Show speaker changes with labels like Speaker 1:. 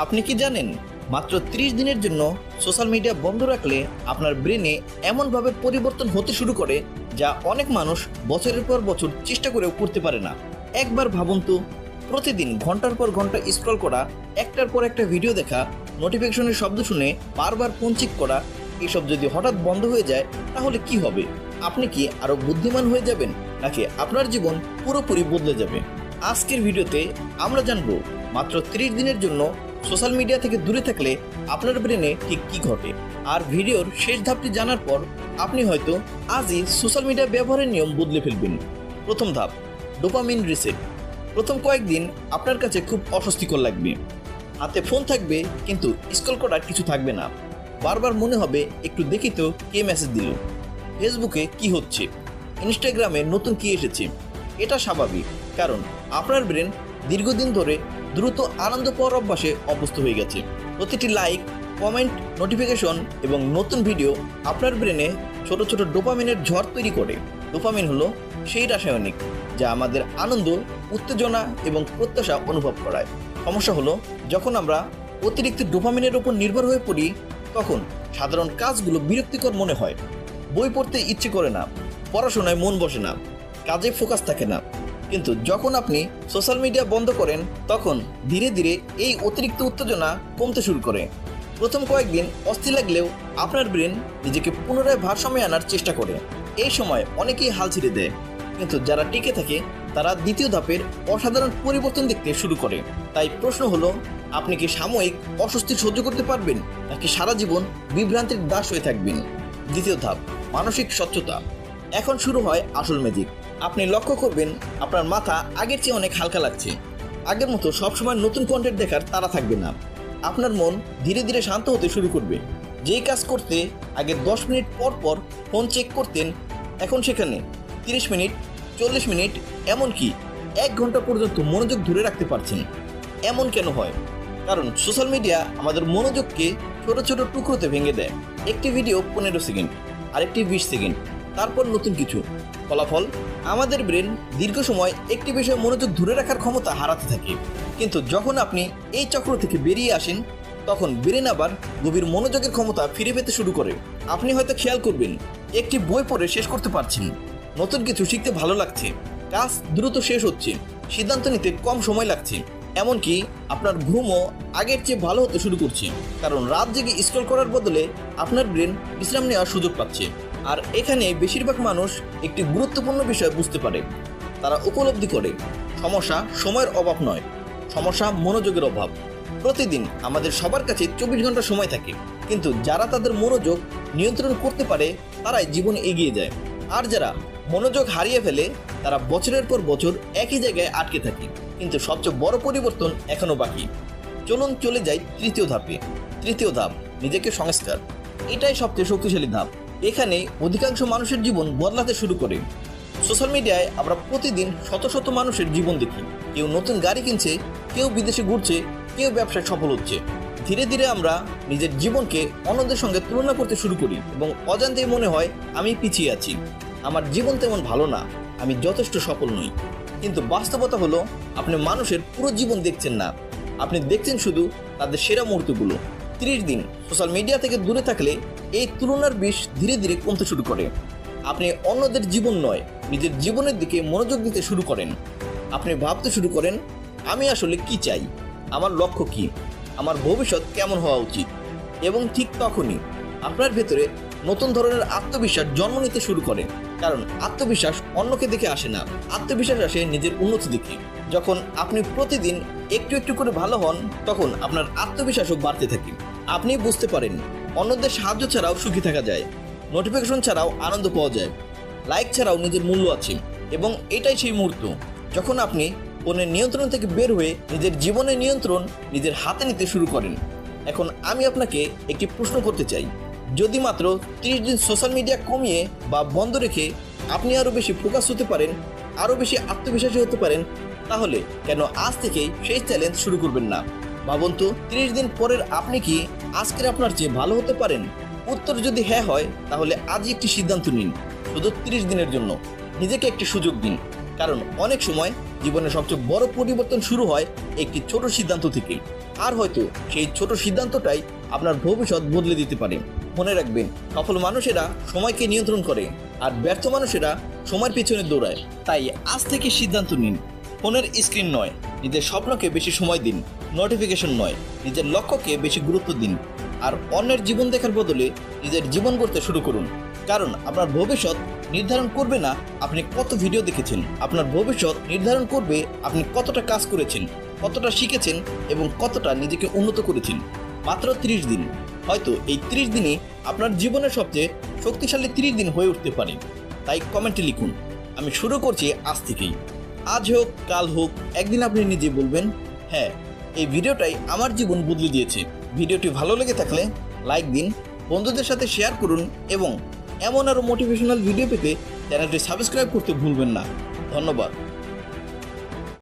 Speaker 1: আপনি কি জানেন মাত্র 30 দিনের জন্য সোশ্যাল মিডিয়া বন্ধ রাখলে আপনার ব্রেনে এমনভাবে পরিবর্তন হতে শুরু করে যা অনেক মানুষ বছরের পর বছর চেষ্টা করেও করতে পারে না। একবার ভাবুন তো, প্রতিদিন ঘন্টার পর ঘন্টা স্ক্রল করা, একটার পর একটা ভিডিও দেখা, নোটিফিকেশনের শব্দ শুনে বারবার ফোন চেক করা, এসব যদি হঠাৎ বন্ধ হয়ে যায় তাহলে কি হবে? আপনি কি আরো বুদ্ধিমান হয়ে যাবেন, নাকি আপনার জীবন পুরোপুরি বদলে যাবে? আজকের ভিডিওতে আমরা জানবো মাত্র 30 দিনের জন্য সোশ্যাল মিডিয়া থেকে দূরে থাকলে আপনার ব্রেনে ঠিক কি ঘটে। আর ভিডিওর শেষ ধাপটি জানার পর আপনি হয়তো আজই সোশ্যাল মিডিয়া ব্যবহারের নিয়ম বদলে ফেলবেন। প্রথম ধাপ, ডোপামিন রিসেট। প্রথম কয়েকদিন আপনার কাছে খুব অস্বস্তিকর লাগবে। হাতে ফোন থাকবে কিন্তু স্ক্রল করার কিছু থাকবে না। বারবার মনে হবে একটু দেখি তো কে মেসেজ দিল, ফেসবুকে কি হচ্ছে, ইনস্টাগ্রামে নতুন কি এসেছে। এটা স্বাভাবিক, কারণ আপনার ব্রেন দীর্ঘদিন ধরে দ্রুত আনন্দ পাওয়ার অভ্যাসে অভ্যস্ত হয়ে গেছে। প্রতিটি লাইক, কমেন্ট, নোটিফিকেশন এবং নতুন ভিডিও আপনার ব্রেনে ছোট ছোট ডোপামিনের ঝড় তৈরি করে। ডোপামিন হলো সেই রাসায়নিক যা আমাদের আনন্দ, উত্তেজনা এবং প্রত্যাশা অনুভব করায়। সমস্যা হলো, যখন আমরা অতিরিক্ত ডোপামিনের উপর নির্ভর হয়ে পড়ি তখন সাধারণ কাজগুলো বিরক্তিকর মনে হয়। বই পড়তে ইচ্ছে করে না, পড়াশোনায় মন বসে না, কাজে ফোকাস থাকে না। কিন্তু যখন আপনি সোশ্যাল মিডিয়া বন্ধ করেন তখন ধীরে ধীরে এই অতিরিক্ত উত্তেজনা কমতে শুরু করে। প্রথম কয়েকদিন অস্থির লাগলেও আপনার ব্রেন নিজেকে পুনরায় ভারসাম্যে আনার চেষ্টা করে। এই সময় অনেকেই হাল ছেড়ে দেয়, কিন্তু যারা টিকে থাকে তারা দ্বিতীয় ধাপের অসাধারণ পরিবর্তন দেখতে শুরু করে। তাই প্রশ্ন হলো, আপনি কি সাময়িক অস্বস্তি সহ্য করতে পারবেন, নাকি সারা জীবন বিভ্রান্তির দাস হয়ে থাকবেন? দ্বিতীয় ধাপ, মানসিক স্বচ্ছতা। এখন শুরু হয় আসল ম্যাজিক। আপনি লক্ষ্য করবেন আপনার মাথা আগের চেয়ে অনেক হালকা লাগছে। আগের মতো সবসময় নতুন কন্টেন্ট দেখার তাড়া থাকবে না। আপনার মন ধীরে ধীরে শান্ত হতে শুরু করবে। যেই কাজ করতে আগে 10 মিনিট পর পর ফোন চেক করতেন, এখন সেখানে 30 মিনিট, 40 মিনিট, এমনকি 1 ঘন্টা পর্যন্ত মনোযোগ ধরে রাখতে পারছেন। এমন কেন হয়? কারণ সোশ্যাল মিডিয়া আমাদের মনোযোগকে ছোট ছোট টুকরোতে ভেঙে দেয়। একটি ভিডিও 15 সেকেন্ড, আরেকটি 20 সেকেন্ড, তারপর নতুন কিছু। ফলাফল, আমাদের ব্রেন দীর্ঘ সময় একটি বিষয়ে মনোযোগ ধরে রাখার ক্ষমতা হারাতে থাকে। কিন্তু যখন আপনি এই চক্র থেকে বেরিয়ে আসেন তখন ব্রেন আবার গভীর মনোযোগের ক্ষমতা ফিরে পেতে শুরু করে। আপনি হয়তো খেয়াল করবেন, একটি বই পড়ে শেষ করতে পারছেন, নতুন কিছু শিখতে ভালো লাগছে, কাজ দ্রুত শেষ হচ্ছে, সিদ্ধান্ত নিতে কম সময় লাগছে। এমনকি আপনার ঘুমও আগের চেয়ে ভালো হতে শুরু করছে, কারণ রাত জেগে স্ক্রল করার বদলে আপনার ব্রেন বিশ্রাম নেওয়ার সুযোগ পাচ্ছে। আর এখানে বেশিরভাগ মানুষ একটি গুরুত্বপূর্ণ বিষয় বুঝতে পারে। তারা উপলব্ধি করে সমস্যা সময়ের অভাব নয়, সমস্যা মনোযোগের অভাব। প্রতিদিন আমাদের সবার কাছে 24 ঘন্টা সময় থাকে, কিন্তু যারা তাদের মনোযোগ নিয়ন্ত্রণ করতে পারে তারাই জীবনে এগিয়ে যায়। আর যারা মনোযোগ হারিয়ে ফেলে তারা বছরের পর বছর একই জায়গায় আটকে থাকে। কিন্তু সবচেয়ে বড় পরিবর্তন এখনো বাকি। চলুন চলে যাই তৃতীয় ধাপে। তৃতীয় ধাপ, নিজেকে সংস্কার। এটাই সবচেয়ে শক্তিশালী ধাপ। এখানে অধিকাংশ মানুষের জীবন বদলাতে শুরু করে। সোশ্যাল মিডিয়ায় আমরা প্রতিদিন শত শত মানুষের জীবন দেখি। কেউ নতুন গাড়ি কিনছে, কেউ বিদেশে ঘুরছে, কেউ ব্যবসায় সফল হচ্ছে। ধীরে ধীরে আমরা নিজের জীবনকে অন্যদের সঙ্গে তুলনা করতে শুরু করি এবং অজান্তেই মনে হয় আমি পিছিয়ে আছি, আমার জীবন তেমন ভালো না, আমি যথেষ্ট সফল নই। কিন্তু বাস্তবতা হলো, আপনি মানুষের পুরো জীবন দেখছেন না, আপনি দেখছেন শুধু তাদের সেরা মুহূর্তগুলো। 30 দিন সোশ্যাল মিডিয়া থেকে দূরে থাকলে এই তুলনার বিষ ধীরে ধীরে কমতে শুরু করে। আপনি অন্যদের জীবন নয়, নিজের জীবনের দিকে মনোযোগ দিতে শুরু করেন। আপনি ভাবতে শুরু করেন, আমি আসলে কি চাই, আমার লক্ষ্য কি, আমার ভবিষ্যৎ কেমন হওয়া উচিত। এবং ঠিক তখনই আপনার ভেতরে নতুন ধরনের আত্মবিশ্বাস জন্ম নিতে শুরু করে। কারণ আত্মবিশ্বাস অন্যকে দেখে আসে না, আত্মবিশ্বাস আসে নিজের উন্নতি দেখে। যখন আপনি প্রতিদিন একটু একটু করে ভালো হন তখন আপনার আত্মবিশ্বাসও বাড়তে থাকে। আপনি বুঝতে পারেন অন্যদের সাহায্য ছাড়াও সুখী থাকা যায়, নোটিফিকেশন ছাড়াও আনন্দ পাওয়া যায়, লাইক ছাড়াও নিজের মূল্য আছে। এবং এটাই সেই মুহূর্ত যখন আপনি ফোনের নিয়ন্ত্রণ থেকে বের হয়ে নিজের জীবনের নিয়ন্ত্রণ নিজের হাতে নিতে শুরু করেন। এখন আমি আপনাকে একটি প্রশ্ন করতে চাই, যদি মাত্র 30 দিন সোশ্যাল মিডিয়া কমিয়ে বা বন্ধ রেখে আপনি আরও বেশি ফোকাস হতে পারেন, আরও বেশি আত্মবিশ্বাসী হতে পারেন, তাহলে কেন আজ থেকেই সেই চ্যালেঞ্জ শুরু করবেন না? ভাবুন তো, 30 দিন পরের আপনি কি আজকের আপনার চেয়ে ভালো হতে পারেন? উত্তর যদি হ্যাঁ হয় তাহলে আজই একটি সিদ্ধান্ত নিন। শুধু 30 দিনের জন্য নিজেকে একটি সুযোগ দিন, কারণ অনেক সময় জীবনের সবচেয়ে বড় পরিবর্তন শুরু হয় একটি ছোট সিদ্ধান্ত থেকে। আর হয়তো সেই ছোট সিদ্ধান্তটাই আপনার ভবিষ্যৎ বদলে দিতে পারে। মনে রাখবেন, সফল মানুষেরা সময়কে নিয়ন্ত্রণ করে, আর ব্যর্থ মানুষেরা সময়ের পিছনে দৌড়ায়। তাই আজ থেকে সিদ্ধান্ত নিন, ফোনের স্ক্রিন নয়, নিজের স্বপ্নকে বেশি সময় দিন, নোটিফিকেশন নয়, নিজের লক্ষ্যকে বেশি গুরুত্ব দিন, আর অন্যের জীবন দেখার বদলে নিজের জীবন গড়তে শুরু করুন। কারণ আপনার ভবিষ্যৎ নির্ধারণ করবে না আপনি কত ভিডিও দেখেছেন, আপনার ভবিষ্যৎ নির্ধারণ করবে আপনি কতটা কাজ করেছেন, কতটা শিখেছেন এবং কতটা নিজেকে উন্নত করেছেন। মাত্র 30 দিন, হয়তো এই 30 দিনই আপনার জীবনের সবচেয়ে শক্তিশালী 30 দিন হয়ে উঠতে পারে। তাই কমেন্টে লিখুন, আমি শুরু করছি আজ থেকেই। আজ হোক কাল হোক, একদিন আপনি নিজে বলবেন, হ্যাঁ, এই ভিডিওটাই আমার জীবন বদলে দিয়েছে। ভিডিওটি ভালো লেগে থাকলে লাইক দিন, বন্ধুদের সাথে শেয়ার করুন এবং এমন আরও মোটিভেশনাল ভিডিও পেতে চ্যানেলটি সাবস্ক্রাইব করতে ভুলবেন না। ধন্যবাদ।